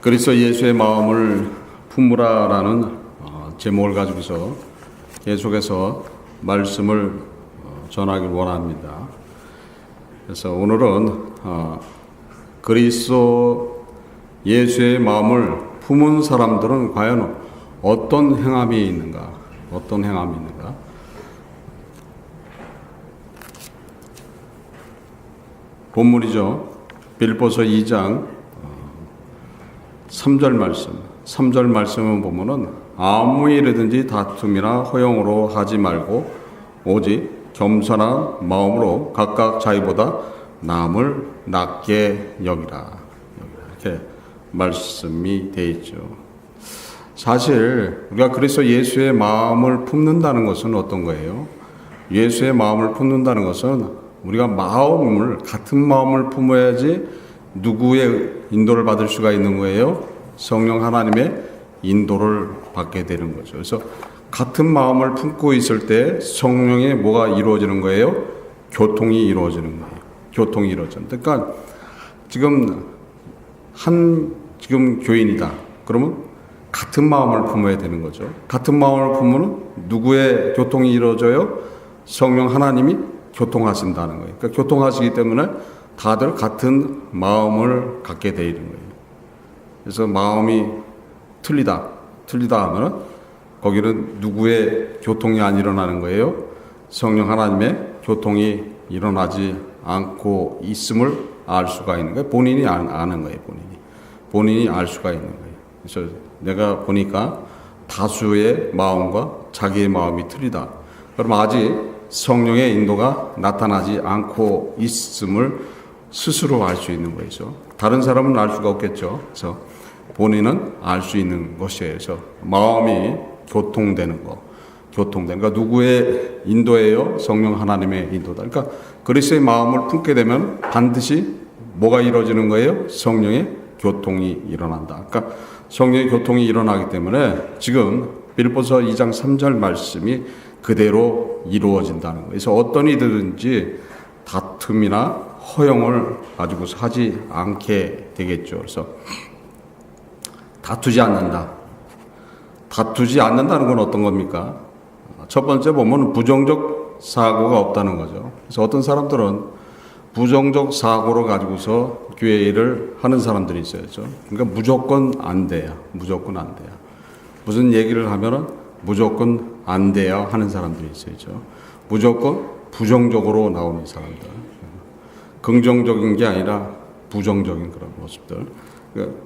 그리스도 예수의 마음을 품으라라는 제목을 가지고서 계속해서 말씀을 전하길 원합니다. 그래서 오늘은 그리스도 예수의 마음을 품은 사람들은 과연 어떤 행함이 있는가? 어떤 행함이 있는가? 본문이죠. 빌립보서 2장 3절 말씀. 3절 말씀을 보면은 아무 일이든지 다툼이나 허용으로 하지 말고 오직 겸손한 마음으로 각각 자기보다 남을 낮게 여기라. 이렇게 말씀이 되어 있죠. 사실 우리가 그리스도 예수의 마음을 품는다는 것은 어떤 거예요? 예수의 마음을 품는다는 것은 우리가 같은 마음을 품어야지 누구의 인도를 받을 수가 있는 거예요? 성령 하나님의 인도를 받게 되는 거죠. 그래서 같은 마음을 품고 있을 때 성령의 뭐가 이루어지는 거예요? 교통이 이루어지는 거예요. 교통이 이루어지는. 그러니까 지금 교인이다. 그러면 같은 마음을 품어야 되는 거죠. 같은 마음을 품으면 누구의 교통이 이루어져요? 성령 하나님이 교통하신다는 거예요. 그러니까 교통하시기 때문에 다들 같은 마음을 갖게 되어 있는 거예요. 그래서 마음이 틀리다 하면 거기는 누구의 교통이 안 일어나는 거예요? 성령 하나님의 교통이 일어나지 않고 있음을 알 수가 있는 거예요. 본인이 아는 거예요. 본인이 알 수가 있는 거예요. 그래서 내가 보니까 다수의 마음과 자기의 마음이 틀리다. 그럼 아직 성령의 인도가 나타나지 않고 있음을 스스로 알 수 있는 거죠. 다른 사람은 알 수가 없겠죠. 그래서 본인은 알 수 있는 것이에요. 그래서 마음이 교통되는 거. 그러니까 누구의 인도예요? 성령 하나님의 인도다. 그러니까 그리스도의 마음을 품게 되면 반드시 뭐가 이루어지는 거예요? 성령의 교통이 일어난다. 그러니까 성령의 교통이 일어나기 때문에 지금 빌립보서 2장 3절 말씀이 그대로 이루어진다는 거예요. 그래서 어떤 이든지 다툼이나 허용을 가지고서 하지 않게 되겠죠. 그래서 다투지 않는다는 건 어떤 겁니까? 첫 번째 보면 부정적 사고가 없다는 거죠. 그래서 어떤 사람들은 부정적 사고를 가지고서 교회 일을 하는 사람들이 있어요. 그러니까 무조건 안 돼요. 무슨 얘기를 하면은 무조건 안 돼야 하는 사람들이 있어요. 무조건 부정적으로 나오는 사람들. 긍정적인 게 아니라 부정적인 그런 모습들. 그러니까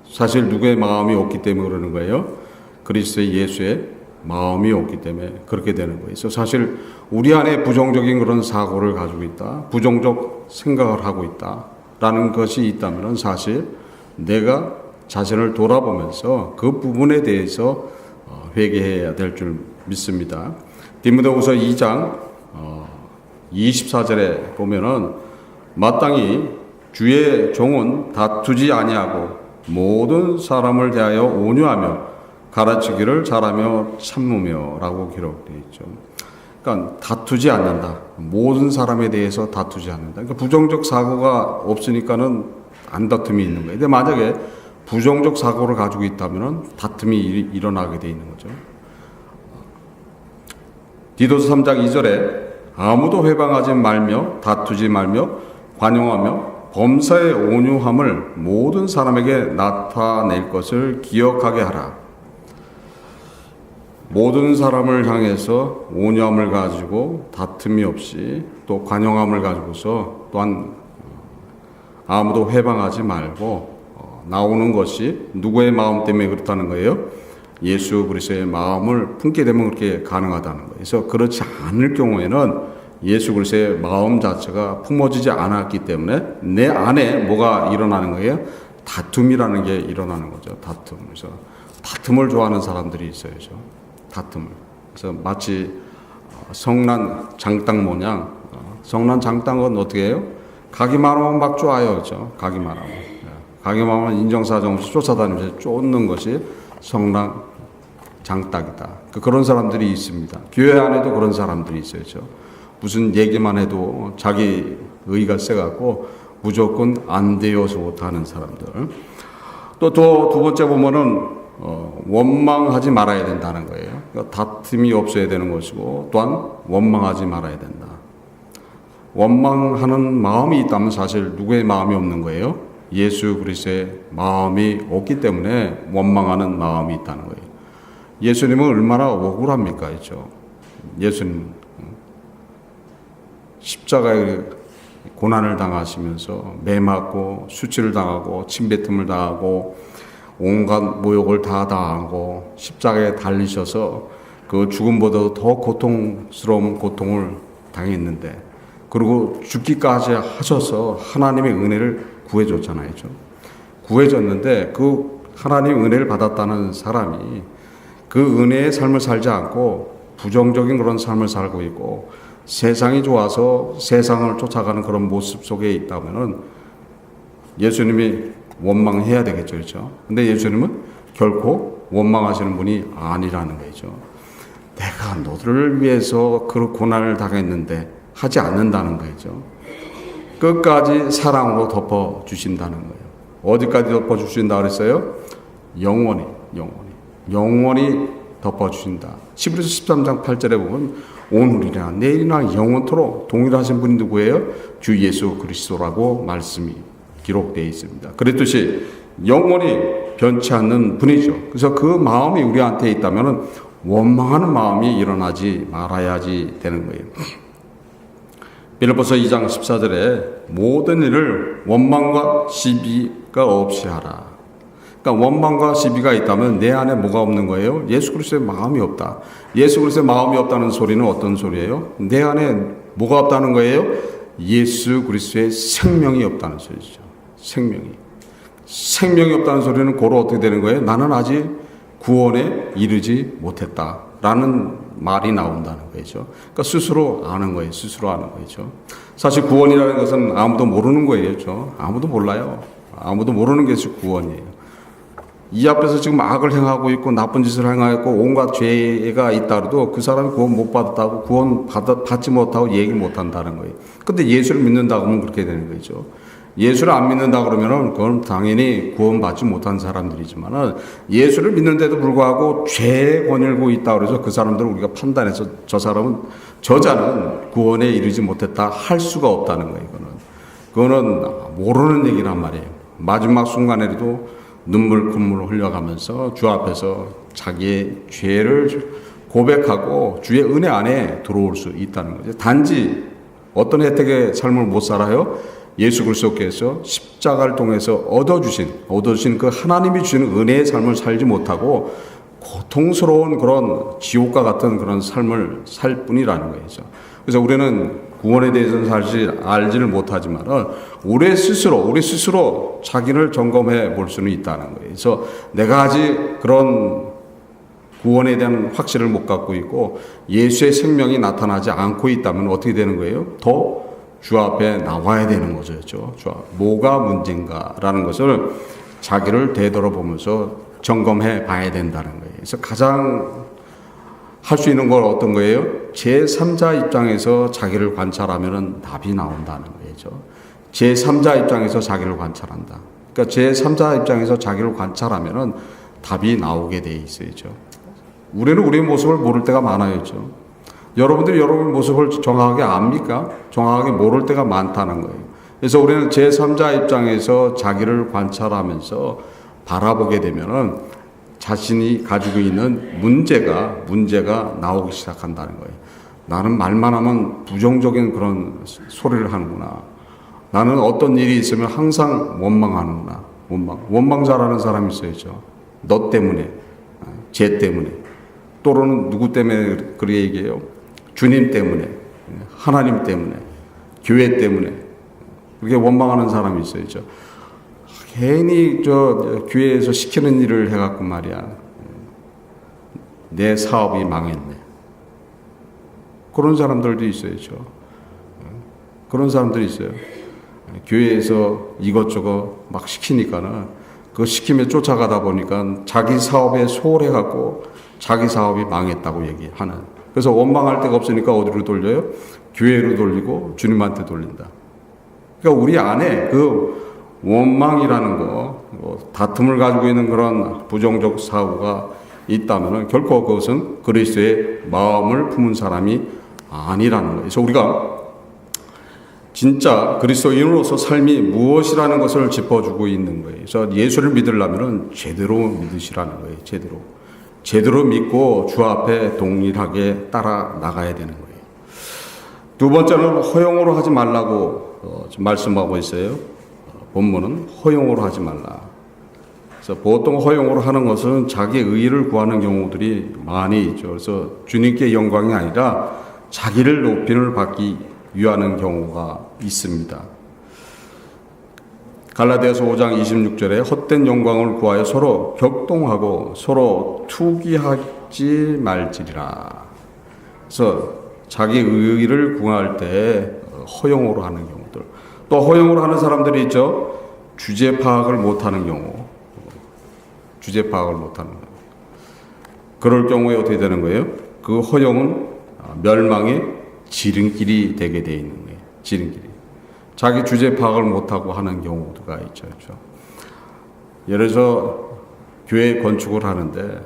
사실 누구의 마음이 없기 때문에 그러는 거예요? 그리스도의 예수의 마음이 없기 때문에 그렇게 되는 거예요. 그래서 사실 우리 안에 부정적인 그런 사고를 가지고 있다. 부정적 생각을 하고 있다라는 것이 있다면 사실 내가 자신을 돌아보면서 그 부분에 대해서 회개해야 될 줄 믿습니다. 디모데후서 2장 24절에 보면은 마땅히 주의 종은 다투지 아니하고 모든 사람을 대하여 온유하며 가르치기를 잘하며 참으며 라고 기록되어 있죠. 그러니까 다투지 않는다. 모든 사람에 대해서 다투지 않는다. 그러니까 부정적 사고가 없으니까는 안 다툼이 있는 거예요. 근데 만약에 부정적 사고를 가지고 있다면 다툼이 일어나게 돼 있는 거죠. 디도서 3장 2절에 아무도 회방하지 말며 다투지 말며 관용하며 범사의 온유함을 모든 사람에게 나타낼 것을 기억하게 하라. 모든 사람을 향해서 온유함을 가지고 다툼이 없이 또 관용함을 가지고서 또한 아무도 회방하지 말고 나오는 것이 누구의 마음 때문에 그렇다는 거예요? 예수 그리스도의 마음을 품게 되면 그렇게 가능하다는 거예요. 그래서 그렇지 않을 경우에는 예수 그리스도의 마음 자체가 품어지지 않았기 때문에 내 안에 뭐가 일어나는 거예요? 다툼이라는 게 일어나는 거죠. 다툼. 그래서 다툼을 좋아하는 사람들이 있어요. 다툼을. 그래서 마치 성난 장땅 모양. 성난 장땅은 어떻게 해요? 가기만 하면 막 좋아요. 그렇죠? 가기만 하면. 가기만 하면 인정사정 없이 쫓아다니면서 쫓는 것이 성난 장딱이다. 그런 사람들이 있습니다. 교회 안에도 그런 사람들이 있어요. 그렇죠? 무슨 얘기만 해도 자기 의가 세갖고 무조건 안 되어서 못하는 사람들. 또 두 번째 보면은 원망하지 말아야 된다는 거예요. 그러니까 다툼이 없어야 되는 것이고 또한 원망하지 말아야 된다. 원망하는 마음이 있다면 사실 누구의 마음이 없는 거예요? 예수 그리스도의 마음이 없기 때문에 원망하는 마음이 있다는 거예요. 예수님은 얼마나 억울합니까? 그렇죠? 예수님 십자가에 고난을 당하시면서 매 맞고 수치를 당하고 침뱉음을 당하고 온갖 모욕을 다 당하고 십자가에 달리셔서 그 죽음보다도 더 고통스러운 고통을 당했는데 그리고 죽기까지 하셔서 하나님의 은혜를 구해줬잖아요. 구해줬는데 그 하나님의 은혜를 받았다는 사람이 그 은혜의 삶을 살지 않고 부정적인 그런 삶을 살고 있고 세상이 좋아서 세상을 쫓아가는 그런 모습 속에 있다면은 예수님이 원망해야 되겠죠. 그렇죠? 근데 예수님은 결코 원망하시는 분이 아니라는 거죠. 내가 너를 위해서 그 고난을 당했는데 하지 않는다는 거죠. 끝까지 사랑으로 덮어주신다는 거예요. 어디까지 덮어주신다 그랬어요? 영원히 덮어주신다. 히브리서 13장 8절에 보면 오늘이나 내일이나 영원토록 동일하신 분이 누구예요? 주 예수 그리스도라고 말씀이 기록되어 있습니다. 그랬듯이 영원히 변치 않는 분이죠. 그래서 그 마음이 우리한테 있다면 원망하는 마음이 일어나지 말아야지 되는 거예요. 빌립보서 2장 14절에 모든 일을 원망과 시비가 없이 하라. 그러니까 원망과 시비가 있다면 내 안에 뭐가 없는 거예요? 예수 그리스도의 마음이 없다. 예수 그리스도의 마음이 없다는 소리는 어떤 소리예요? 내 안에 뭐가 없다는 거예요? 예수 그리스도의 생명이 없다는 소리죠. 생명이 없다는 소리는 고로 어떻게 되는 거예요? 나는 아직 구원에 이르지 못했다라는 말이 나온다는 거죠. 그러니까 스스로 아는 거예요. 사실 구원이라는 것은 아무도 모르는 거예요. 아무도 몰라요. 아무도 모르는 것이 구원이에요. 이 앞에서 지금 악을 행하고 있고 나쁜 짓을 행하고 온갖 죄가 있다고도 그 사람이 구원 못 받았다고 구원 받지 못하고 얘기 못 한다는 거예요. 근데 예수를 믿는다고 하면 그렇게 되는 거죠. 예수를 안 믿는다 그러면은 그건 당연히 구원받지 못한 사람들이지만은 예수를 믿는데도 불구하고 죄에 거닐고 있다 그래서 그 사람들은 우리가 판단해서 저자는 구원에 이르지 못했다 할 수가 없다는 거예요. 그거는 모르는 얘기란 말이에요. 마지막 순간에도 눈물 콧물 흘려가면서 주 앞에서 자기의 죄를 고백하고 주의 은혜 안에 들어올 수 있다는 거죠. 단지 어떤 혜택의 삶을 못 살아요? 예수 그리스도께서 십자가를 통해서 얻어주신 그 하나님이 주시는 은혜의 삶을 살지 못하고 고통스러운 그런 지옥과 같은 그런 삶을 살 뿐이라는 거죠. 그래서 우리는 구원에 대해서는 사실 알지를 못하지만 우리 스스로 자기를 점검해 볼 수는 있다는 거예요. 그래서 내가 아직 그런 구원에 대한 확신을 못 갖고 있고 예수의 생명이 나타나지 않고 있다면 어떻게 되는 거예요? 더 주 앞에 나와야 되는 거죠. 뭐가 문제인가라는 것을 자기를 되돌아보면서 점검해 봐야 된다는 거예요. 그래서 가장 할 수 있는 건 어떤 거예요? 제3자 입장에서 자기를 관찰하면 답이 나온다는 거죠. 제3자 입장에서 자기를 관찰한다. 그러니까 제3자 입장에서 자기를 관찰하면 답이 나오게 돼 있어야죠. 우리는 우리의 모습을 모를 때가 많아요죠. 여러분들이 여러분의 모습을 정확하게 압니까? 정확하게 모를 때가 많다는 거예요. 그래서 우리는 제3자 입장에서 자기를 관찰하면서 바라보게 되면은 자신이 가지고 있는 문제가 나오기 시작한다는 거예요. 나는 말만 하면 부정적인 그런 소리를 하는구나. 나는 어떤 일이 있으면 항상 원망하는구나. 원망 잘하는 사람이 있어야죠. 너 때문에, 쟤 때문에, 또는 누구 때문에 그렇게 얘기해요? 주님 때문에, 하나님 때문에, 교회 때문에 그렇게 원망하는 사람이 있어야죠. 괜히 교회에서 시키는 일을 해갖고 말이야. 내 사업이 망했네. 그런 사람들도 있어야죠. 그런 사람들이 있어요. 교회에서 이것저것 막 시키니까는 그 시킴에 쫓아가다 보니까 자기 사업에 소홀해갖고 자기 사업이 망했다고 얘기하는. 그래서 원망할 데가 없으니까 어디로 돌려요? 교회로 돌리고 주님한테 돌린다. 그러니까 우리 안에 그 원망이라는 거, 다툼을 가지고 있는 그런 부정적 사고가 있다면 결코 그것은 그리스도의 마음을 품은 사람이 아니라는 거예요. 그래서 우리가 진짜 그리스도인으로서 삶이 무엇이라는 것을 짚어주고 있는 거예요. 그래서 예수를 믿으려면 제대로 믿으시라는 거예요. 제대로 믿고 주 앞에 동일하게 따라 나가야 되는 거예요. 두 번째는 허용으로 하지 말라고 말씀하고 있어요. 본문은 허용으로 하지 말라. 그래서 보통 허용으로 하는 것은 자기의 의의를 구하는 경우들이 많이 있죠. 그래서 주님께 영광이 아니라 자기를 높임을 받기 위하는 경우가 있습니다. 갈라디아서 5장 26절에 헛된 영광을 구하여 서로 격동하고 서로 투기하지 말지니라. 그래서 자기 의의를 구할 때 허용으로 하는 경우들. 또 허용으로 하는 사람들이 있죠. 주제 파악을 못하는 경우. 주제 파악을 못하는 경우. 그럴 경우에 어떻게 되는 거예요? 그 허용은 멸망의 지름길이 되게 되어 있는 거예요. 지름길이. 자기 주제 파악을 못하고 하는 경우가 있죠. 그렇죠? 예를 들어서 교회 건축을 하는데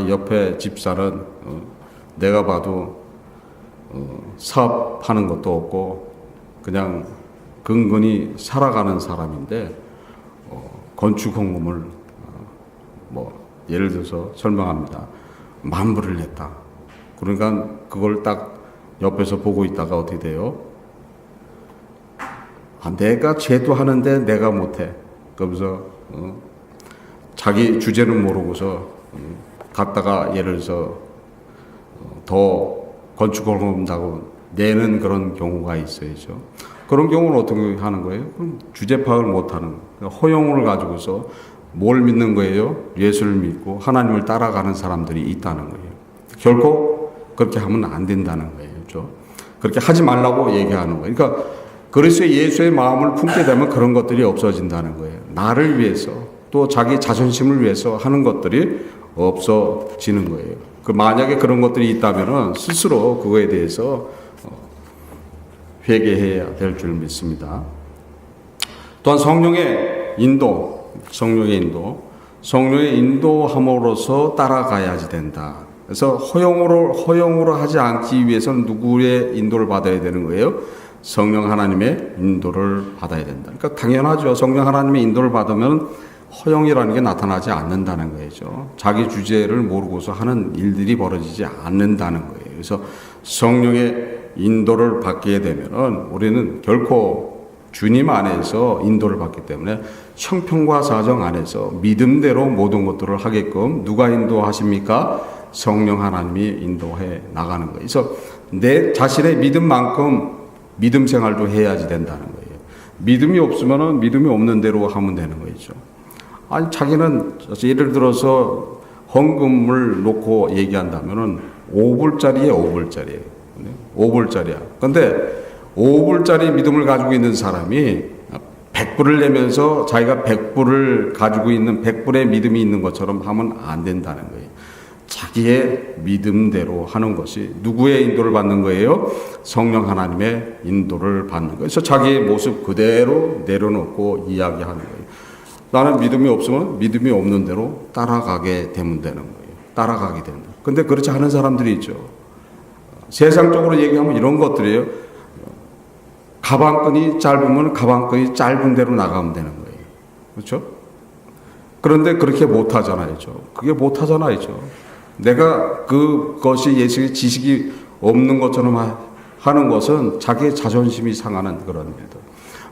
옆에 집사는 내가 봐도 사업하는 것도 없고 그냥 근근히 살아가는 사람인데 건축 헌금을 예를 들어서 설명합니다. 10,000불을 냈다. 그러니까 그걸 딱 옆에서 보고 있다가 어떻게 돼요? 내가 제도 하는데 내가 못해. 그러면서 자기 주제는 모르고서 갔다가 예를 들어서 더 건축을 한다고 내는 그런 경우가 있어야죠. 그런 경우는 어떻게 하는 거예요? 그럼 주제 파악을 못하는 거예요. 허용을 가지고서 뭘 믿는 거예요? 예수를 믿고 하나님을 따라가는 사람들이 있다는 거예요. 결코 그렇게 하면 안 된다는 거예요. 그렇죠? 그렇게 하지 말라고 얘기하는 거예요. 그러니까 그리스도의 예수의 마음을 품게 되면 그런 것들이 없어진다는 거예요. 나를 위해서 또 자기 자존심을 위해서 하는 것들이 없어지는 거예요. 만약에 그런 것들이 있다면 스스로 그거에 대해서 회개해야 될 줄 믿습니다. 또한 성령의 인도함으로써 따라가야지 된다. 그래서 허용으로 하지 않기 위해서는 누구의 인도를 받아야 되는 거예요? 성령 하나님의 인도를 받아야 된다. 그러니까 당연하죠. 성령 하나님의 인도를 받으면 허용이라는 게 나타나지 않는다는 거죠. 자기 주제를 모르고서 하는 일들이 벌어지지 않는다는 거예요. 그래서 성령의 인도를 받게 되면은 우리는 결코 주님 안에서 인도를 받기 때문에 형편과 사정 안에서 믿음대로 모든 것들을 하게끔 누가 인도하십니까? 성령 하나님이 인도해 나가는 거예요. 그래서 내 자신의 믿음만큼 믿음 생활도 해야지 된다는 거예요. 믿음이 없으면은 믿음이 없는 대로 하면 되는 거죠. 아니 자기는 예를 들어서 헌금을 놓고 얘기한다면은 5불짜리에 5불짜리예요. 5불짜리야. 근데 5불짜리 믿음을 가지고 있는 사람이 100불을 내면서 자기가 100불을 가지고 있는 100불의 믿음이 있는 것처럼 하면 안 된다는 거예요. 자기의 믿음대로 하는 것이 누구의 인도를 받는 거예요? 성령 하나님의 인도를 받는 거예요. 그래서 자기의 모습 그대로 내려놓고 이야기하는 거예요. 나는 믿음이 없으면 믿음이 없는 대로 따라가게 되면 되는 거예요. 따라가게 된다. 근데 그렇지 않은 사람들이 있죠. 세상적으로 얘기하면 이런 것들이에요. 가방끈이 짧으면 가방끈이 짧은 대로 나가면 되는 거예요. 그렇죠? 그런데 그렇게 못하잖아요. 그게 못하잖아요. 내가 그것이 예수의 지식이 없는 것처럼 하는 것은 자기의 자존심이 상하는 그런 일들.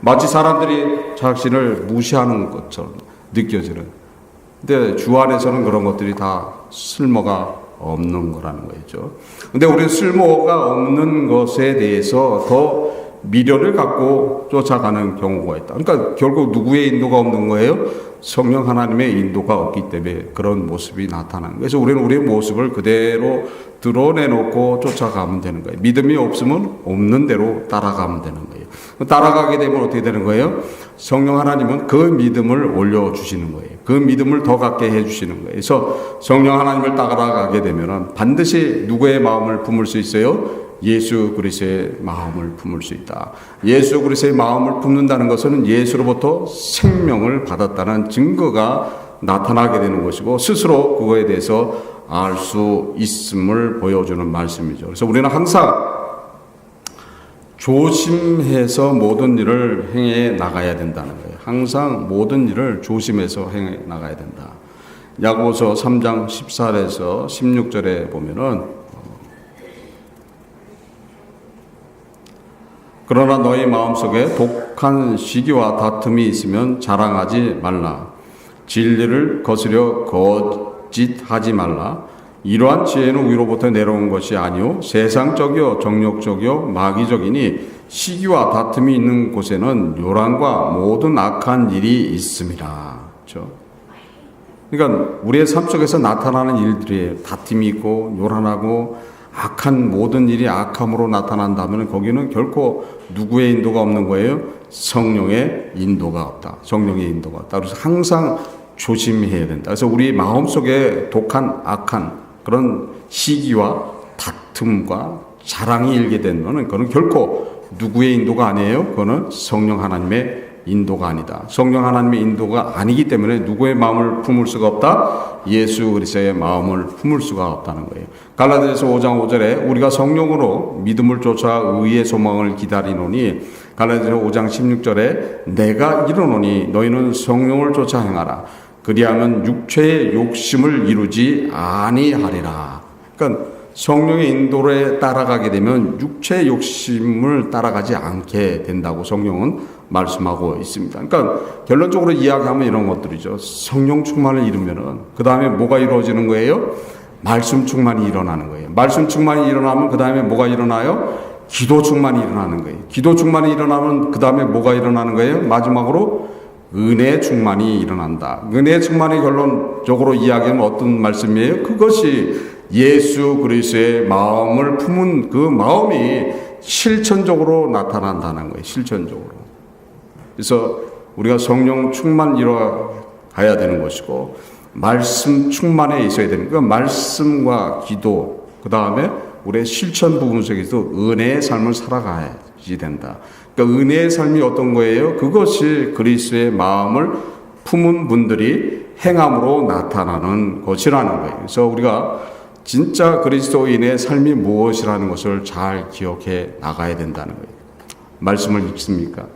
마치 사람들이 자신을 무시하는 것처럼 느껴지는. 근데 주 안에서는 그런 것들이 다 쓸모가 없는 거라는 거죠. 근데 우리는 쓸모가 없는 것에 대해서 더 미련을 갖고 쫓아가는 경우가 있다. 그러니까 결국 누구의 인도가 없는 거예요? 성령 하나님의 인도가 없기 때문에 그런 모습이 나타나는 거예요. 그래서 우리는 우리의 모습을 그대로 드러내놓고 쫓아가면 되는 거예요. 믿음이 없으면 없는 대로 따라가면 되는 거예요. 따라가게 되면 어떻게 되는 거예요? 성령 하나님은 그 믿음을 올려주시는 거예요. 그 믿음을 더 갖게 해주시는 거예요. 그래서 성령 하나님을 따라가게 되면 반드시 누구의 마음을 품을 수 있어요? 예수 그리스도의 마음을 품을 수 있다. 예수 그리스도의 마음을 품는다는 것은 예수로부터 생명을 받았다는 증거가 나타나게 되는 것이고 스스로 그거에 대해서 알 수 있음을 보여주는 말씀이죠. 그래서 우리는 항상 조심해서 모든 일을 행해 나가야 된다는 거예요. 항상 모든 일을 조심해서 행해 나가야 된다. 야고보서 3장 14절에서 16절에 보면은 그러나 너희 마음속에 독한 시기와 다툼이 있으면 자랑하지 말라. 진리를 거스려 거짓하지 말라. 이러한 지혜는 위로부터 내려온 것이 아니요 세상적이요 정욕적이요 마귀적이니 시기와 다툼이 있는 곳에는 요란과 모든 악한 일이 있음이라. 그렇죠? 그러니까 우리의 삶 속에서 나타나는 일들이 다툼이 있고 요란하고 악한 모든 일이 악함으로 나타난다면 거기는 결코 누구의 인도가 없는 거예요? 성령의 인도가 없다. 성령의 인도가 없다. 그래서 항상 조심해야 된다. 그래서 우리 마음속에 독한 악한 그런 시기와 다툼과 자랑이 일게 되면 그건 결코 누구의 인도가 아니에요. 그거는 성령 하나님의 인도가 아니다. 성령 하나님의 인도가 아니기 때문에 누구의 마음을 품을 수가 없다? 예수 그리스도의 마음을 품을 수가 없다는 거예요. 갈라디아서 5장 5절에 우리가 성령으로 믿음을 쫓아 의의 소망을 기다리노니 갈라디아서 5장 16절에 내가 이르노니 너희는 성령을 쫓아 행하라. 그리하면 육체의 욕심을 이루지 아니하리라. 그러니까 성령의 인도에 따라가게 되면 육체의 욕심을 따라가지 않게 된다고 성령은 말씀하고 있습니다. 그러니까 결론적으로 이야기하면 이런 것들이죠. 성령 충만을 이루면은 그 다음에 뭐가 이루어지는 거예요? 말씀 충만이 일어나는 거예요. 말씀 충만이 일어나면 그 다음에 뭐가 일어나요? 기도 충만이 일어나는 거예요. 기도 충만이 일어나면 그 다음에 뭐가 일어나는 거예요? 마지막으로 은혜 충만이 일어난다. 은혜 충만이 결론적으로 이야기하면 어떤 말씀이에요? 그것이 예수 그리스도의 마음을 품은 그 마음이 실천적으로 나타난다는 거예요. 실천적으로. 그래서 우리가 성령 충만 이뤄가야 되는 것이고 말씀 충만에 있어야 되는 거예요. 말씀과 기도 그 다음에 우리의 실천 부분 속에서 은혜의 삶을 살아가야지 된다. 그러니까 은혜의 삶이 어떤 거예요? 그것이 그리스도의 마음을 품은 분들이 행함으로 나타나는 것이라는 거예요. 그래서 우리가 진짜 그리스도인의 삶이 무엇이라는 것을 잘 기억해 나가야 된다는 거예요. 말씀을 읽습니까?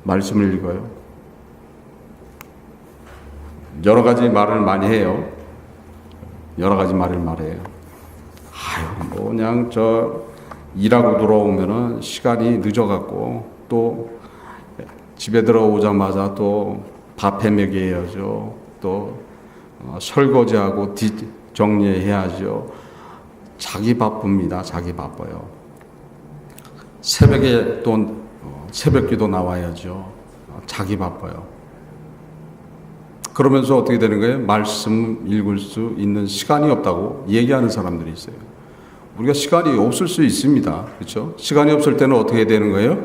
말씀을 읽어요. 여러 가지 말을 많이 해요. 여러 가지 말을 말해요. 뭐 그냥 일하고 들어오면은 시간이 늦어갖고 또 집에 들어오자마자 또 밥해 먹여야죠. 또 설거지하고 정리해야죠. 자기 바쁩니다. 자기 바빠요. 새벽에 또 새벽기도 나와야죠. 자기 바빠요. 그러면서 어떻게 되는 거예요? 말씀 읽을 수 있는 시간이 없다고 얘기하는 사람들이 있어요. 우리가 시간이 없을 수 있습니다. 그렇죠? 시간이 없을 때는 어떻게 되는 거예요?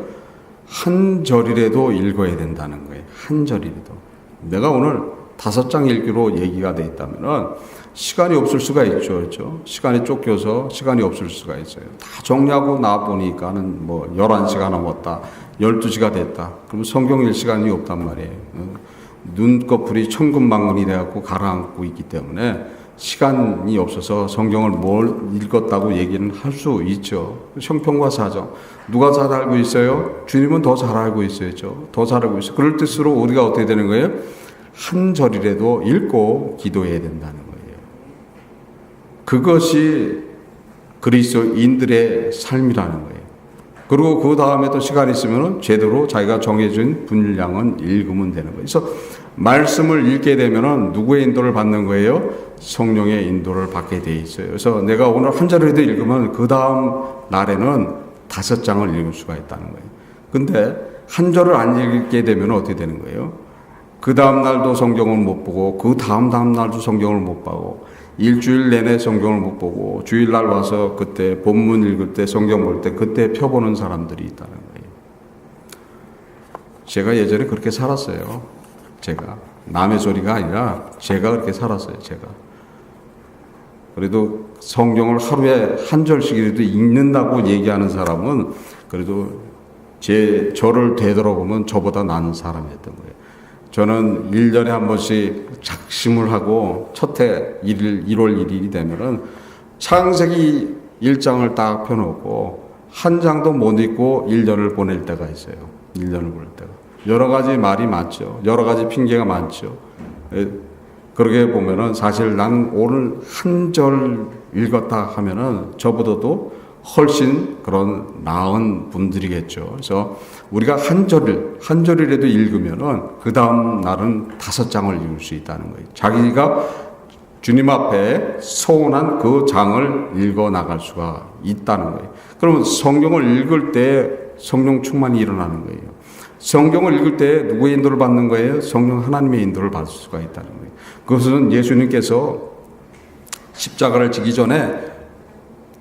한 절이라도 읽어야 된다는 거예요. 한 절이라도. 내가 오늘 5장 읽기로 얘기가 돼 있다면은 시간이 없을 수가 있죠. 그렇죠? 시간이 쫓겨서 시간이 없을 수가 있어요. 다 정리하고 나 보니까는 뭐 11시가 넘었다. 12시가 됐다. 그럼 성경 읽을 시간이 없단 말이에요. 눈꺼풀이 천근만근이 돼갖고 가라앉고 있기 때문에 시간이 없어서 성경을 뭘 읽었다고 얘기는 할 수 있죠. 형편과 사정. 누가 잘 알고 있어요? 주님은 더 잘 알고 있어야죠. 더 잘 알고 있어요. 그럴 때일수록 우리가 어떻게 되는 거예요? 한 절이라도 읽고 기도해야 된다는 거예요. 그것이 그리스도인들의 삶이라는 거예요. 그리고 그 다음에 또 시간이 있으면 제대로 자기가 정해진 분량은 읽으면 되는 거예요. 그래서 말씀을 읽게 되면 누구의 인도를 받는 거예요? 성령의 인도를 받게 돼 있어요. 그래서 내가 오늘 한 절이라도 읽으면 그 다음 날에는 5장을 읽을 수가 있다는 거예요. 근데 한 절을 안 읽게 되면 어떻게 되는 거예요? 그 다음 날도 성경을 못 보고 그 다음 날도 성경을 못 보고 일주일 내내 성경을 못 보고 주일날 와서 그때 본문 읽을 때 성경 볼 때 그때 펴보는 사람들이 있다는 거예요. 제가 예전에 그렇게 살았어요. 제가 남의 소리가 아니라 제가 그렇게 살았어요. 제가 그래도 성경을 하루에 한 절씩이라도 읽는다고 얘기하는 사람은 그래도 저를 되돌아보면 저보다 나은 사람이었던 거예요. 저는 1년에 한 번씩 작심을 하고 첫해 1월 1일이 되면은 창세기 1장을 딱 펴놓고 한 장도 못 읽고 1년을 보낼 때가 있어요. 1년을 보낼 때가. 여러 가지 말이 많죠. 여러 가지 핑계가 많죠. 그렇게 보면은 사실 난 오늘 한 절 읽었다 하면은 저보다도 훨씬 그런 나은 분들이겠죠. 그래서 우리가 한 절이라도 읽으면은 그 다음 날은 5장을 읽을 수 있다는 거예요. 자기가 주님 앞에 서운한 그 장을 읽어 나갈 수가 있다는 거예요. 그러면 성경을 읽을 때 성령 충만이 일어나는 거예요. 성경을 읽을 때 누구의 인도를 받는 거예요? 성령 하나님의 인도를 받을 수가 있다는 거예요. 그것은 예수님께서 십자가를 지기 전에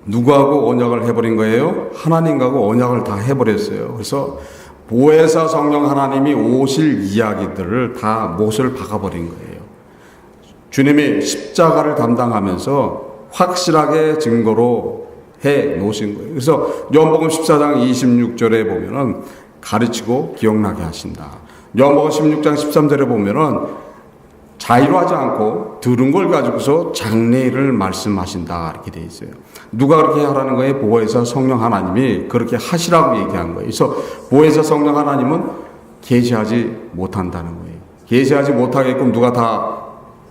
누구하고 언약을 해버린 거예요? 하나님하고 언약을 다 해버렸어요. 그래서 보혜사 성령 하나님이 오실 이야기들을 다 못을 박아버린 거예요. 주님이 십자가를 담당하면서 확실하게 증거로 해 놓으신 거예요. 그래서 요한복음 14장 26절에 보면은 가르치고 기억나게 하신다. 요한복음 16장 13절에 보면은 자의로 하지 않고 들은 걸 가지고서 장래일을 말씀하신다 이렇게 돼 있어요. 누가 그렇게 하라는 거예요? 보혜사 성령 하나님이 그렇게 하시라고 얘기한 거예요. 그래서 보혜사 성령 하나님은 계시하지 못한다는 거예요. 계시하지 못하게끔 누가 다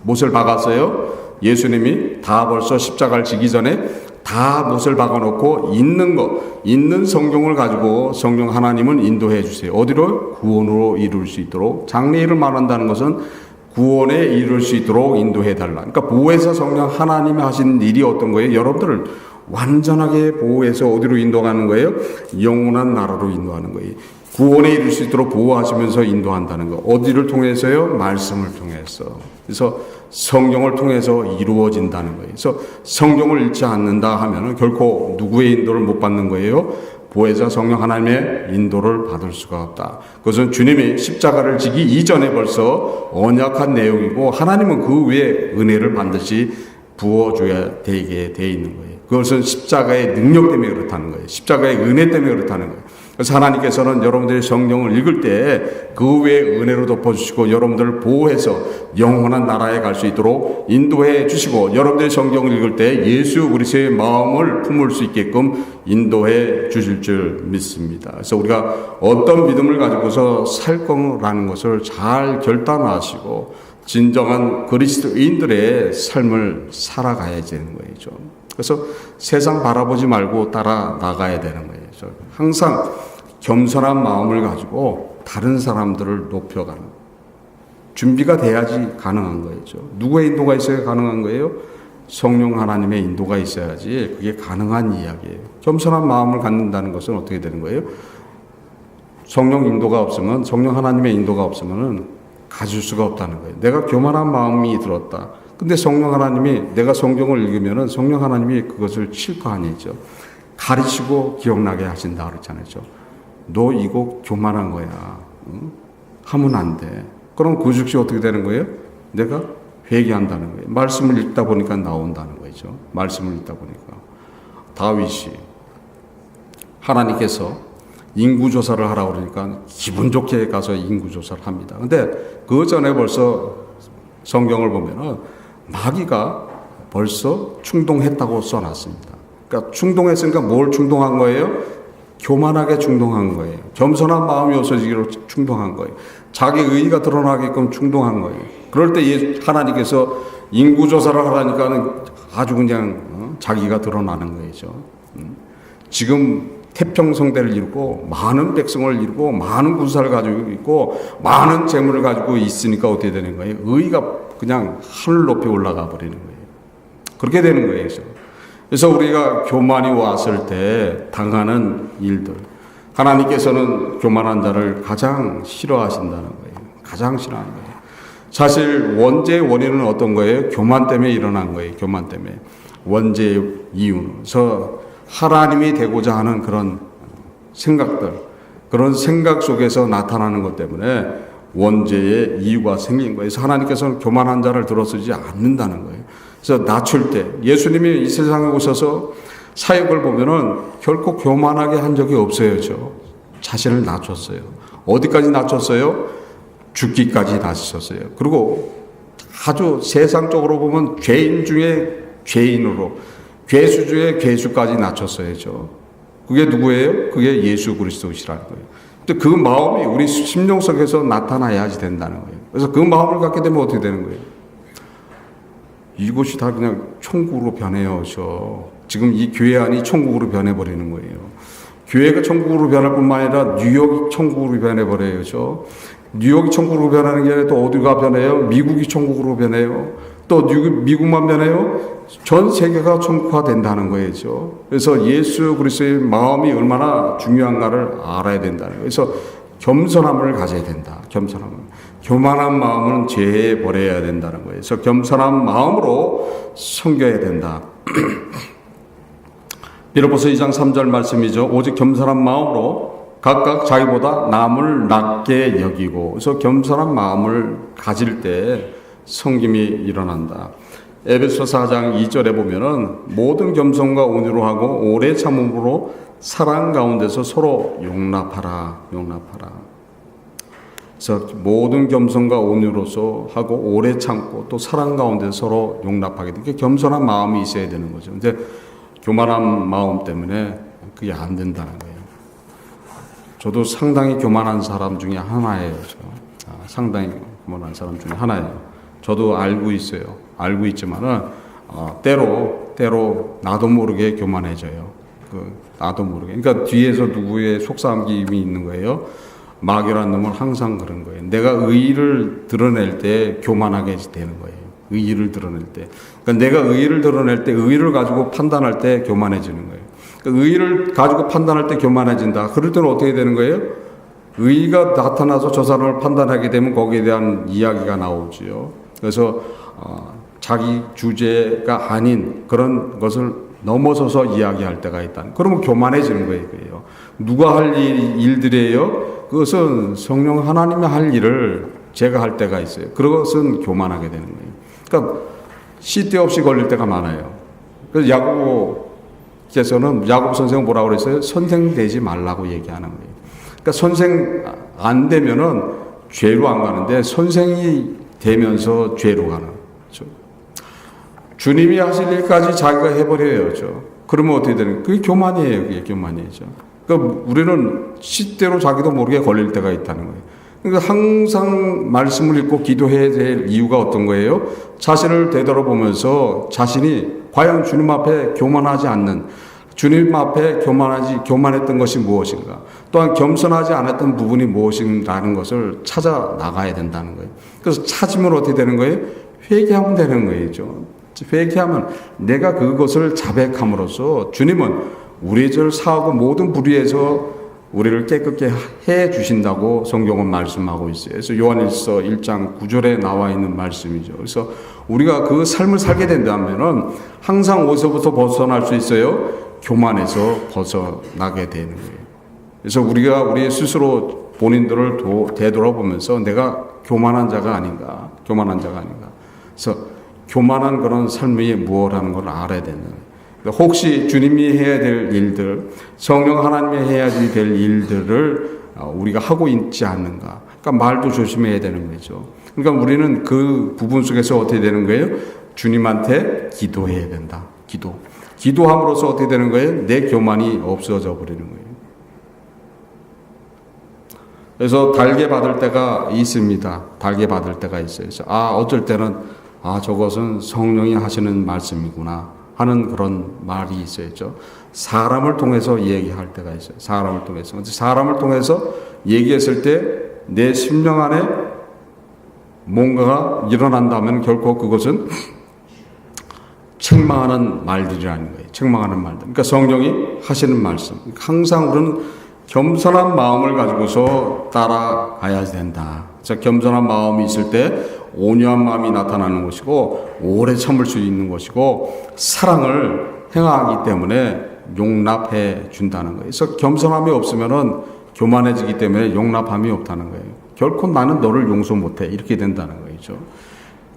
못을 박았어요? 예수님이 다 벌써 십자가를 지기 전에 다 못을 박아놓고 있는 성경을 가지고 성령 하나님은 인도해 주세요. 어디로? 구원으로 이룰 수 있도록. 장래일을 말한다는 것은 구원에 이룰 수 있도록 인도해 달라. 그러니까 보혜사 성령 하나님이 하신 일이 어떤 거예요? 여러분들을 완전하게 보호해서 어디로 인도하는 거예요? 영원한 나라로 인도하는 거예요. 구원에 이룰 수 있도록 보호하시면서 인도한다는 거. 어디를 통해서요? 말씀을 통해서. 그래서 성경을 통해서 이루어진다는 거예요. 그래서 성경을 읽지 않는다 하면은 결코 누구의 인도를 못 받는 거예요? 보혜사 성령 하나님의 인도를 받을 수가 없다. 그것은 주님이 십자가를 지기 이전에 벌써 언약한 내용이고 하나님은 그 위에 은혜를 반드시 부어줘야 되게 돼 있는 거예요. 그것은 십자가의 능력 때문에 그렇다는 거예요. 십자가의 은혜 때문에 그렇다는 거예요. 그래서 하나님께서는 여러분들이 성경을 읽을 때 그 위에 은혜로 덮어주시고 여러분들을 보호해서 영원한 나라에 갈 수 있도록 인도해 주시고 여러분들이 성경을 읽을 때 예수 그리스도의 마음을 품을 수 있게끔 인도해 주실 줄 믿습니다. 그래서 우리가 어떤 믿음을 가지고서 살 거라는 것을 잘 결단하시고 진정한 그리스도인들의 삶을 살아가야 되는 거예요. 그래서 세상 바라보지 말고 따라 나가야 되는 거예요. 항상 겸손한 마음을 가지고 다른 사람들을 높여가는 준비가 돼야지 가능한 거예요. 누구의 인도가 있어야 가능한 거예요? 성령 하나님의 인도가 있어야지 그게 가능한 이야기예요. 겸손한 마음을 갖는다는 것은 어떻게 되는 거예요? 성령 인도가 없으면 성령 하나님의 인도가 없으면 가질 수가 없다는 거예요. 내가 교만한 마음이 들었다. 근데 성령 하나님이 내가 성경을 읽으면은 성령 하나님이 그것을 칠 거 아니죠. 가르치고 기억나게 하신다 그랬잖아요. 너 이거 교만한 거야. 응? 하면 안 돼. 그럼 그 즉시 어떻게 되는 거예요? 내가 회개한다는 거예요. 말씀을 읽다 보니까 나온다는 거죠. 말씀을 읽다 보니까. 다윗이 하나님께서 인구조사를 하라고 그러니까 기분 좋게 가서 인구조사를 합니다. 근데 그 전에 벌써 성경을 보면은 마귀가 벌써 충동했다고 써놨습니다. 그러니까 충동했으니까 뭘 충동한 거예요? 교만하게 충동한 거예요. 겸손한 마음이 없어지기로 충동한 거예요. 자기 의의가 드러나게끔 충동한 거예요. 그럴 때 하나님께서 인구조사를 하라니까 아주 그냥 자기가 드러나는 거죠. 지금 태평성대를 이루고 많은 백성을 이루고 많은 군사를 가지고 있고 많은 재물을 가지고 있으니까 어떻게 되는 거예요? 의의가 그냥 하늘 높이 올라가 버리는 거예요. 그렇게 되는 거예요. 그래서 우리가 교만이 왔을 때 당하는 일들, 하나님께서는 교만한 자를 가장 싫어하신다는 거예요. 가장 싫어하는 거예요. 사실 원죄의 원인은 어떤 거예요? 교만 때문에 일어난 거예요. 교만 때문에. 원죄의 이유는. 그래서 하나님이 되고자 하는 그런 생각들, 그런 생각 속에서 나타나는 것 때문에 원죄의 이유가 생긴 거예요. 그래서 하나님께서는 교만한 자를 들어서지 않는다는 거예요. 그래서 낮출 때 예수님이 이 세상에 오셔서 사역을 보면은 결코 교만하게 한 적이 없어요. 자신을 낮췄어요. 어디까지 낮췄어요? 죽기까지 낮췄어요. 그리고 아주 세상적으로 보면 죄인 중에 죄인으로, 괴수 중에 괴수까지 낮췄어요. 그게 누구예요? 그게 예수 그리스도시라는 거예요. 근데 그 마음이 우리 심령 속에서 나타나야지 된다는 거예요. 그래서 그 마음을 갖게 되면 어떻게 되는 거예요? 이곳이 다 그냥 천국으로 변해요. 지금 이 교회 안이 천국으로 변해버리는 거예요. 교회가 천국으로 변할 뿐만 아니라 뉴욕이 천국으로 변해버려요. 뉴욕이 천국으로 변하는 게 아니라 또 어디가 변해요? 미국이 천국으로 변해요. 또 미국만 변해요? 전 세계가 천국화 된다는 거예요. 그래서 예수 그리스도의 마음이 얼마나 중요한가를 알아야 된다는 거예요. 그래서 겸손함을 가져야 된다. 겸손함을. 교만한 마음은 죄에 버려야 된다는 거예요. 그래서 겸손한 마음으로 섬겨야 된다. 빌립보서 2장 3절 말씀이죠. 오직 겸손한 마음으로 각각 자기보다 남을 낮게 여기고, 그래서 겸손한 마음을 가질 때 섬김이 일어난다. 에베소 4장 2절에 보면은 모든 겸손과 온유로 하고 오래 참음으로 사랑 가운데서 서로 용납하라. 그래서 모든 겸손과 온유로서 하고 오래 참고 또 사랑 가운데 서로 용납하게 되게 겸손한 마음이 있어야 되는 거죠. 근데 교만한 마음 때문에 그게 안 된다는 거예요. 저도 상당히 교만한 사람 중에 하나예요. 상당히 교만한 사람 중에 하나예요. 저도 알고 있어요. 알고 있지만은 때로 나도 모르게 교만해져요. 나도 모르게. 그러니까 뒤에서 누구의 속삭임이 있는 거예요. 마귀라는 놈은 항상 그런 거예요. 내가 의의를 드러낼 때 교만하게 되는 거예요. 의의를 드러낼 때. 그러니까 내가 의의를 드러낼 때, 의의를 가지고 판단할 때 교만해지는 거예요. 그러니까 의의를 가지고 판단할 때 교만해진다. 그럴 때는 어떻게 되는 거예요? 의의가 나타나서 저 사람을 판단하게 되면 거기에 대한 이야기가 나오지요. 그래서 자기 주제가 아닌 그런 것을 넘어서서 이야기할 때가 있다. 그러면 교만해지는 거예요. 누가 할 일들이에요? 그것은 성령 하나님이 할 일을 제가 할 때가 있어요. 그것은 교만하게 되는 거예요. 그러니까 시대없이 걸릴 때가 많아요. 그래서 야고보께서는 야고보 선생은 뭐라고 그랬어요? 선생 되지 말라고 얘기하는 거예요. 그러니까 선생 안 되면은 죄로 안 가는데 선생이 되면서 죄로 가는 거죠. 주님이 하실 일까지 자기가 해버려요. 그러면 어떻게 되는 거예요? 그게 교만이에요. 그게 교만이죠. 그러니까 우리는 시대로 자기도 모르게 걸릴 때가 있다는 거예요. 그러니까 항상 말씀을 읽고 기도해야 될 이유가 어떤 거예요? 자신을 되돌아보면서 자신이 과연 주님 앞에 교만하지 않는, 주님 앞에 교만했던 것이 무엇인가, 또한 겸손하지 않았던 부분이 무엇인가라는 것을 찾아 나가야 된다는 거예요. 그래서 찾으면 어떻게 되는 거예요? 회개하면 되는 거예요. 회개하면 내가 그것을 자백함으로써 주님은 우리의 죄를 사하고 모든 불의에서 우리를 깨끗게 해 주신다고 성경은 말씀하고 있어요. 그래서 요한일서 1장 9절에 나와 있는 말씀이죠. 그래서 우리가 그 삶을 살게 된다면은 항상 어디서부터 벗어날 수 있어요? 교만에서 벗어나게 되는 거예요. 그래서 우리가 우리 스스로 본인들을 되돌아보면서 내가 교만한 자가 아닌가, 교만한 자가 아닌가. 그래서 교만한 그런 삶이 무엇라는 걸 알아야 되는. 혹시 주님이 해야 될 일들, 성령 하나님이 해야지 될 일들을 우리가 하고 있지 않는가. 그러니까 말도 조심해야 되는 거죠. 그러니까 우리는 그 부분 속에서 어떻게 되는 거예요? 주님한테 기도해야 된다. 기도함으로써 어떻게 되는 거예요? 내 교만이 없어져 버리는 거예요. 그래서 달게 받을 때가 있습니다. 달게 받을 때가 있어요. 그래서 어쩔 때는 저것은 성령이 하시는 말씀이구나 하는 그런 말이 있어야죠. 사람을 통해서 얘기할 때가 있어요. 사람을 통해서 얘기했을 때 내 심령 안에 뭔가가 일어난다면 결코 그것은 책망하는 말들이라는 거예요. 책망하는 말들. 그러니까 성령이 하시는 말씀. 항상 우리는 겸손한 마음을 가지고서 따라가야 된다. 자, 겸손한 마음이 있을 때 온유한 마음이 나타나는 것이고 오래 참을 수 있는 것이고 사랑을 행하기 때문에 용납해 준다는 거예요. 그래서 겸손함이 없으면은 교만해지기 때문에 용납함이 없다는 거예요. 결코 나는 너를 용서 못해 이렇게 된다는 거죠.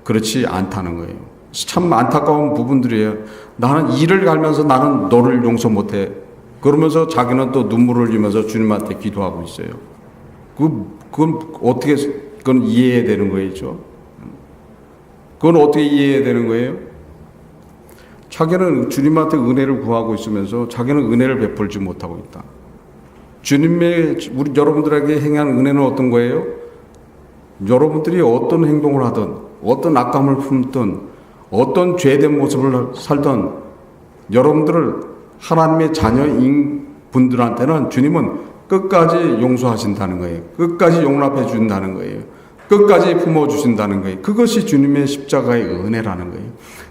그렇지 않다는 거예요. 참 안타까운 부분들이에요. 나는 이를 갈면서 나는 너를 용서 못해. 그러면서 자기는 또 눈물을 흘리면서 주님한테 기도하고 있어요. 그건 이해해야 되는 거죠. 그건 어떻게 이해해야 되는 거예요? 자기는 주님한테 은혜를 구하고 있으면서 자기는 은혜를 베풀지 못하고 있다. 우리 여러분들에게 행한 은혜는 어떤 거예요? 여러분들이 어떤 행동을 하든, 어떤 악감을 품든, 어떤 죄된 모습을 살던 여러분들을 하나님의 자녀인 분들한테는 주님은 끝까지 용서하신다는 거예요. 끝까지 용납해 준다는 거예요. 끝까지 품어주신다는 거예요. 그것이 주님의 십자가의 은혜라는 거예요.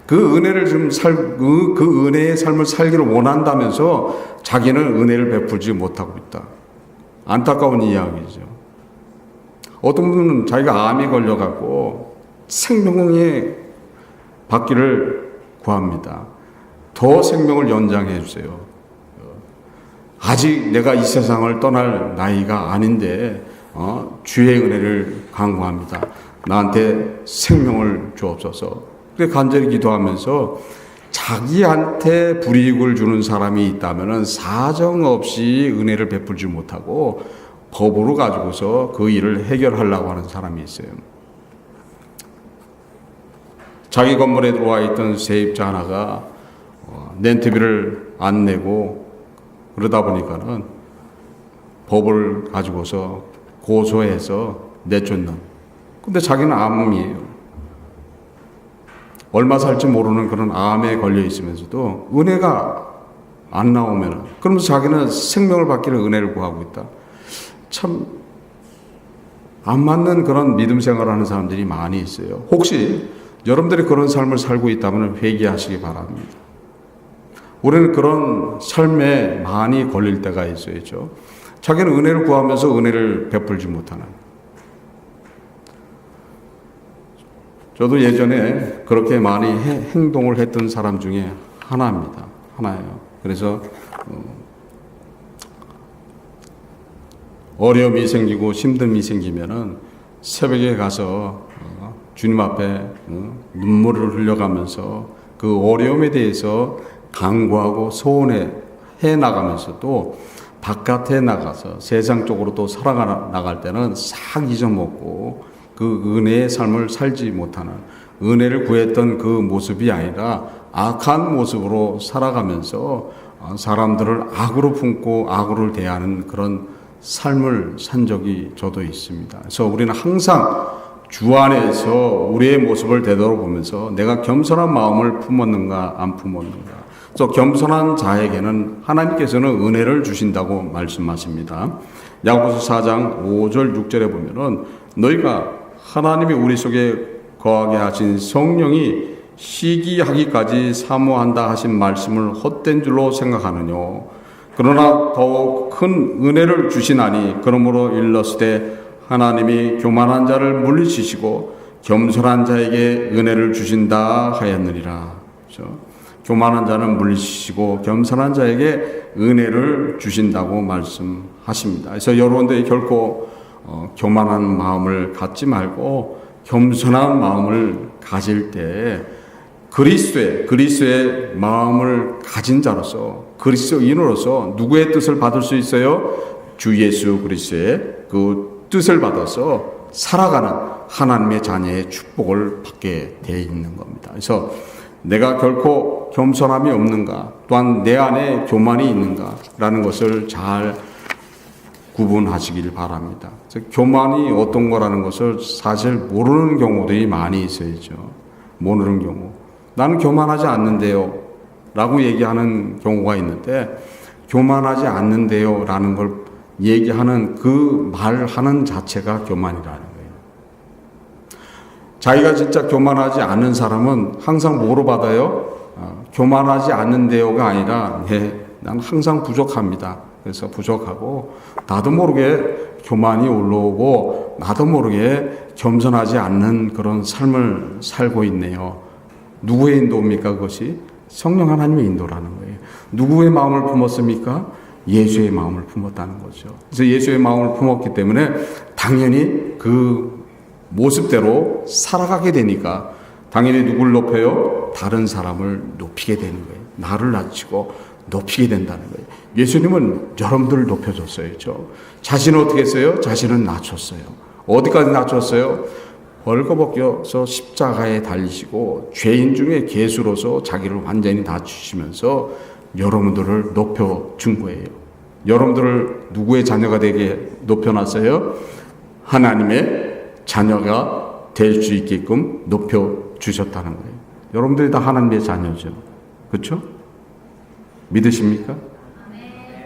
그 은혜를 그 은혜의 삶을 살기를 원한다면서 자기는 은혜를 베풀지 못하고 있다. 안타까운 이야기죠. 어떤 분은 자기가 암이 걸려갖고 생명에 받기를 구합니다. 더 생명을 연장해 주세요. 아직 내가 이 세상을 떠날 나이가 아닌데 주의 은혜를 간구합니다. 나한테 생명을 주옵소서. 그렇게 간절히 기도하면서 자기한테 불이익을 주는 사람이 있다면 사정없이 은혜를 베풀지 못하고 법으로 가지고서 그 일을 해결하려고 하는 사람이 있어요. 자기 건물에 들어와 있던 세입자 하나가 렌트비를 안 내고 그러다 보니까는 법을 가지고서 고소해서 내쫓는. 근데 자기는 암이에요. 얼마 살지 모르는 그런 암에 걸려 있으면서도 은혜가 안 나오면 그러면서 자기는 생명을 받기를 은혜를 구하고 있다. 참 안 맞는 그런 믿음 생활을 하는 사람들이 많이 있어요. 혹시 여러분들이 그런 삶을 살고 있다면 회개하시기 바랍니다. 우리는 그런 삶에 많이 걸릴 때가 있어야죠. 자기는 은혜를 구하면서 은혜를 베풀지 못하는. 저도 예전에 그렇게 많이 행동을 했던 사람 중에 하나예요. 그래서 어려움이 생기고 힘듦이 생기면은 새벽에 가서 주님 앞에 눈물을 흘려가면서 그 어려움에 대해서 간구하고 소원해 나가면서도 바깥에 나가서 세상 쪽으로 또 살아나갈 때는 싹 잊어먹고 그 은혜의 삶을 살지 못하는, 은혜를 구했던 그 모습이 아니라 악한 모습으로 살아가면서 사람들을 악으로 품고 악으로 대하는 그런 삶을 산 적이 저도 있습니다. 그래서 우리는 항상 주 안에서 우리의 모습을 되돌아보면서 내가 겸손한 마음을 품었는가 안 품었는가. 그래서 겸손한 자에게는 하나님께서는 은혜를 주신다고 말씀하십니다. 야고보서 4장 5절 6절에 보면은 너희가 하나님이 우리 속에 거하게 하신 성령이 시기하기까지 사모한다 하신 말씀을 헛된 줄로 생각하느냐. 그러나 더욱 큰 은혜를 주시나니 그러므로 일렀으되 하나님이 교만한 자를 물리치시고 겸손한 자에게 은혜를 주신다 하였느니라. 그렇죠? 교만한 자는 물리치시고 겸손한 자에게 은혜를 주신다고 말씀하십니다. 그래서 여러분들이 결코 교만한 마음을 갖지 말고 겸손한 마음을 가질 때 그리스도의 마음을 가진 자로서 그리스도인으로서 누구의 뜻을 받을 수 있어요? 주 예수 그리스도의 그 뜻을 받아서 살아가는 하나님의 자녀의 축복을 받게 되어 있는 겁니다. 그래서 내가 결코 겸손함이 없는가, 또한 내 안에 교만이 있는가라는 것을 잘 구분하시길 바랍니다. 교만이 어떤 거라는 것을 사실 모르는 경우들이 많이 있어야죠. 모르는 경우. 나는 교만하지 않는데요 라고 얘기하는 경우가 있는데, 교만하지 않는데요 라는 걸 얘기하는 그 말하는 자체가 교만이라는 거예요. 자기가 진짜 교만하지 않는 사람은 항상 뭐로 받아요? 교만하지 않는데요가 아니라 난 항상 부족합니다. 그래서 부족하고 나도 모르게 교만이 올라오고 나도 모르게 겸손하지 않는 그런 삶을 살고 있네요. 누구의 인도입니까? 그것이 성령 하나님의 인도라는 거예요. 누구의 마음을 품었습니까? 예수의 마음을 품었다는 거죠. 그래서 예수의 마음을 품었기 때문에 당연히 그 모습대로 살아가게 되니까 당연히 누구를 높여요? 다른 사람을 높이게 되는 거예요. 나를 낮추고 높이게 된다는 거예요. 예수님은 여러분들을 높여줬어요. 자신은 어떻게 했어요? 자신은 낮췄어요. 어디까지 낮췄어요? 벌거벗겨서 십자가에 달리시고 죄인 중에 괴수로서 자기를 완전히 낮추시면서 여러분들을 높여준 거예요. 여러분들을 누구의 자녀가 되게 높여놨어요? 하나님의 자녀가 될 수 있게끔 높여주셨다는 거예요. 여러분들이 다 하나님의 자녀죠. 그렇죠? 믿으십니까?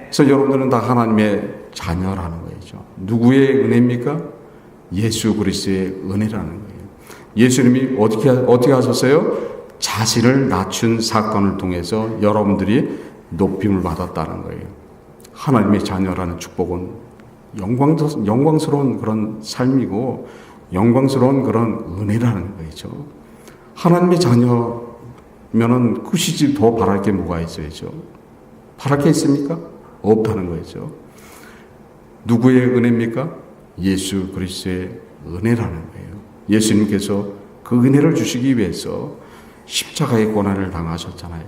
그래서 여러분들은 다 하나님의 자녀라는 거죠. 누구의 은혜입니까? 예수 그리스도의 은혜라는 거예요. 예수님이 어떻게 하셨어요? 자신을 낮춘 사건을 통해서 여러분들이 높임을 받았다는 거예요. 하나님의 자녀라는 축복은 영광스러운 그런 삶이고 영광스러운 그런 은혜라는 거죠. 하나님의 자녀면은 끝이지 더 바랄 게 뭐가 있어야죠. 바랄 게 있습니까? 없다는 거죠. 누구의 은혜입니까? 예수 그리스도의 은혜라는 거예요. 예수님께서 그 은혜를 주시기 위해서 십자가의 고난을 당하셨잖아요.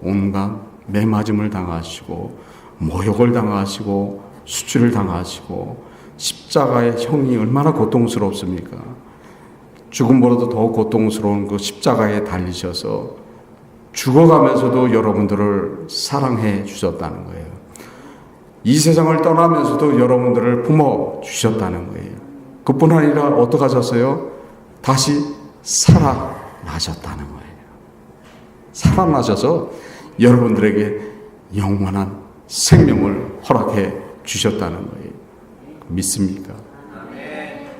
온갖 매맞음을 당하시고 모욕을 당하시고 수치를 당하시고 십자가의 형이 얼마나 고통스럽습니까? 죽음보다도 더 고통스러운 그 십자가에 달리셔서 죽어가면서도 여러분들을 사랑해 주셨다는 거예요. 이 세상을 떠나면서도 여러분들을 품어주셨다는 거예요. 그뿐 아니라 어떻게 하셨어요? 다시 살아나셨다는 거예요. 살아나셔서 여러분들에게 영원한 생명을 허락해 주셨다는 거예요. 믿습니까?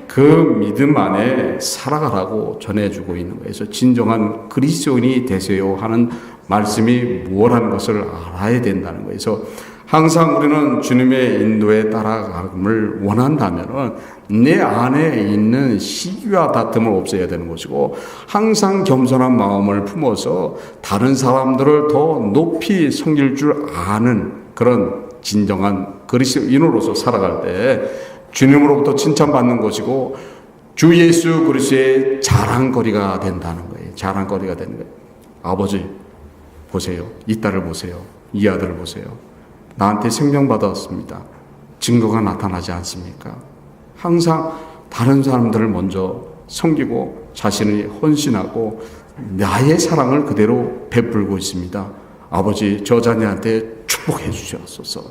그 믿음 안에 살아가라고 전해주고 있는 거예요. 그래서 진정한 그리스도인이 되세요 하는 말씀이 무엇라는 것을 알아야 된다는 거예요. 그래서 항상 우리는 주님의 인도에 따라감을 원한다면 내 안에 있는 시기와 다툼을 없애야 되는 것이고, 항상 겸손한 마음을 품어서 다른 사람들을 더 높이 섬길 줄 아는 그런 진정한 그리스도인으로서 살아갈 때 주님으로부터 칭찬받는 것이고 주 예수 그리스도의 자랑거리가 된다는 거예요. 자랑거리가 되는 거예요. 아버지 보세요. 이 딸을 보세요. 이 아들을 보세요. 나한테 생명 받았습니다. 증거가 나타나지 않습니까? 항상 다른 사람들을 먼저 섬기고 자신이 헌신하고 나의 사랑을 그대로 베풀고 있습니다. 아버지, 저 자녀한테 축복해 주시옵소서.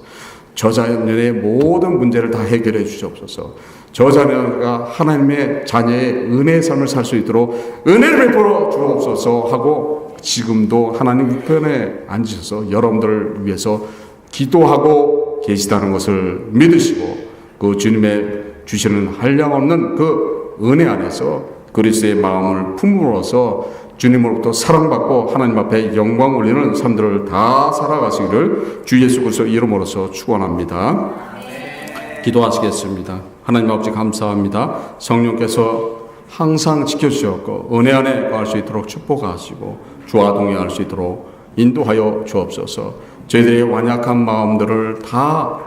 저 자녀의 모든 문제를 다 해결해 주시옵소서. 저 자녀가 하나님의 자녀의 은혜의 삶을 살 수 있도록 은혜를 베풀어 주옵소서 하고, 지금도 하나님 우편에 앉으셔서 여러분들을 위해서 기도하고 계시다는 것을 믿으시고, 그 주님의 주시는 한량없는 그 은혜 안에서 그리스도의 마음을 품으로써 주님으로부터 사랑받고 하나님 앞에 영광 올리는 삶들을 다 살아가시기를 주 예수 그리스도 이름으로서 축원합니다. 기도하시겠습니다. 하나님 아버지 감사합니다. 성령께서 항상 지켜주셨고 은혜 안에 거할 수 있도록 축복하시고 주와 동행할 수 있도록 인도하여 주옵소서. 저희들의 완약한 마음들을 다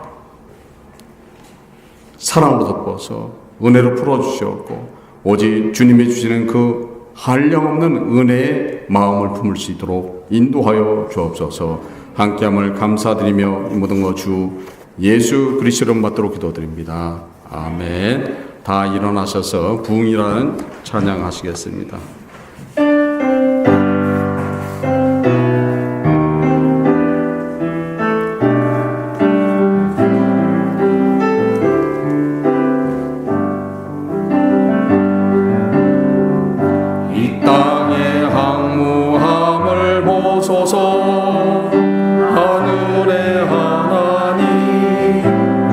사랑으로 덮어서 은혜로 풀어주시옵고 오직 주님이 주시는 그 한량없는 은혜의 마음을 품을 수 있도록 인도하여 주옵소서. 함께함을 감사드리며 이 모든 것 주 예수 그리스도 이름 받도록 기도드립니다. 아멘. 다 일어나셔서 부흥이라는 찬양하시겠습니다. 이 땅의 항무함을 보소서. 하늘의 하나님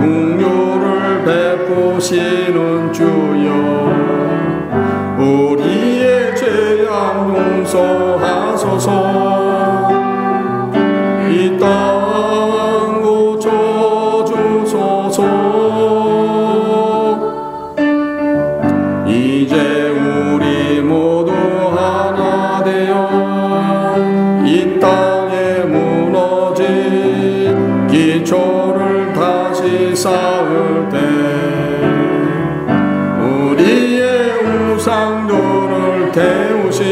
긍휼을 베푸시는 주여, 우리의 죄악 용서하소서. 이 땅 고쳐주소서. 이제 우리 모두 하나 되어 이 땅에 무너진 기초를 다시 쌓을 때 우리의 우상들을 태우신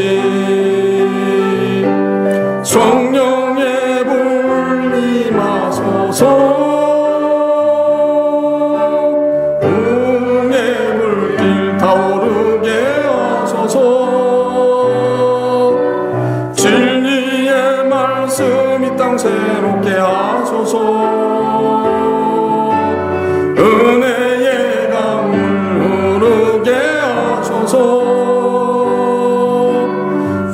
성령의 불 임하소서. 부흥의 불길 타오르게 하소서. 진리의 말씀 이 땅 새롭게 하소서. 은혜의 강물 흐르게 하소서.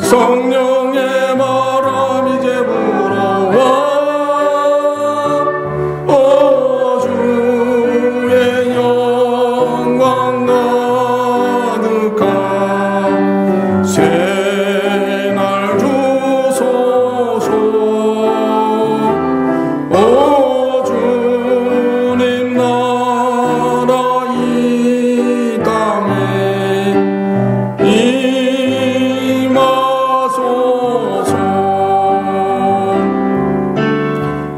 성령의 바람 이제 불어와 주의 영광 가득한 새날 주소서. 주님 나라 이 땅에 임하소서.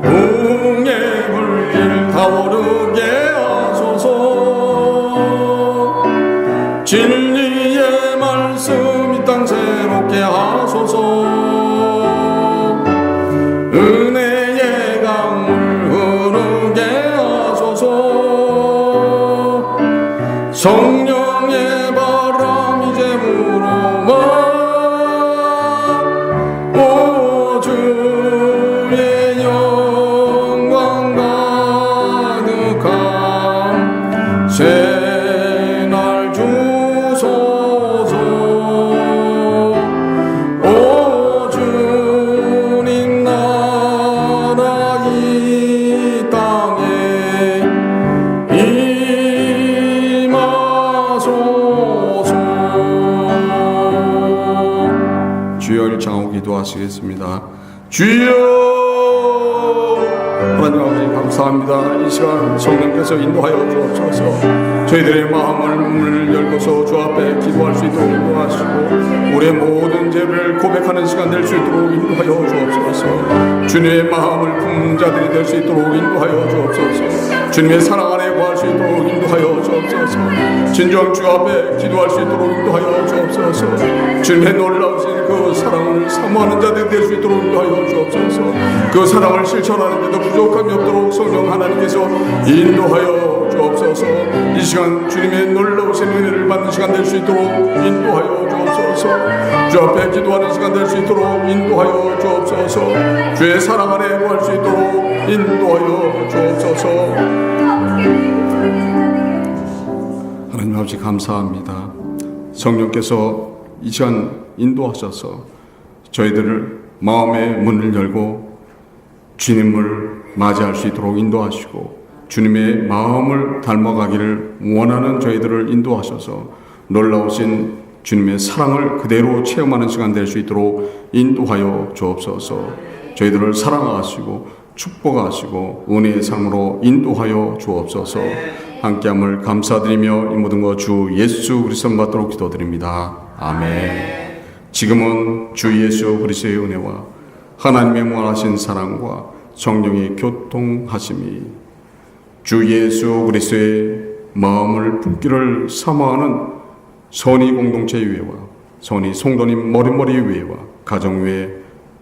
부흥의 불길 타오르게 하소서. 진리의 말씀 이 땅 새롭게 하소서. 은혜의 강물 흐르게 하소서. 성령의 바람 이제 불어와 주의 영광 가득한 새날 주소서. 주님 나라 이 땅에 임하소서. 주여 일창하고 기도하시겠습니다. 주여 하나님 아버지 감사합니다. 이 시간 성령께서 인도하여 주옵소서. 저희들의 마음을 문을 열고서 주 앞에 기도할 수 있도록 인도하시고 우리의 모든 죄를 고백하는 시간 될 수 있도록 인도하여 주옵소서. 주님의 마음을 품는 자들이 될 수 있도록 인도하여 주옵소서. 주님의 사랑 안에 구할 수 있도록 인도하여 주옵소서. 진정 주 앞에 기도할 수 있도록 인도하여 주옵소서. 주님의 놀라우신 그 사랑을 사모하는 자들이 될 수 있도록 인도하여 주옵소서. 그 사랑을 실천하는데도 부족함이 없도록 성령 하나님께서 인도하여 주옵소서. 이 시간 주님의 놀라우신 은혜를 받는 시간 될 수 있도록 인도하여 주옵소서. 주 앞에 기도하는 시간 될 수 있도록 인도하여 주옵소서. 주의 사랑 안에 구할 수 있도록 인도하여 주옵소서. 하나님 아버지 감사합니다. 성령께서 이 시간 인도하셔서 저희들을 마음의 문을 열고 주님을 맞이할 수 있도록 인도하시고 주님의 마음을 닮아가기를 원하는 저희들을 인도하셔서 놀라우신 주님의 사랑을 그대로 체험하는 시간 될 수 있도록 인도하여 주옵소서. 저희들을 사랑하시고 축복하시고 은혜의 삶으로 인도하여 주옵소서. 함께함을 감사드리며 이 모든 것 주 예수 그리스도 받도록 기도드립니다. 아멘. 지금은 주 예수 그리스도의 은혜와 하나님의 무한하신 사랑과 성령의 교통하심이 주 예수 그리스도의 마음을 품기를 사모하는 선의 공동체 위에와 선의 성도님 머리머리 위에와 가정 위에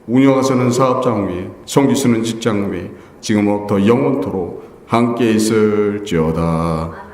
운영하시는 사업장 위에 섬기시는 직장 위에 지금부터 영원토록 함께 있을지어다.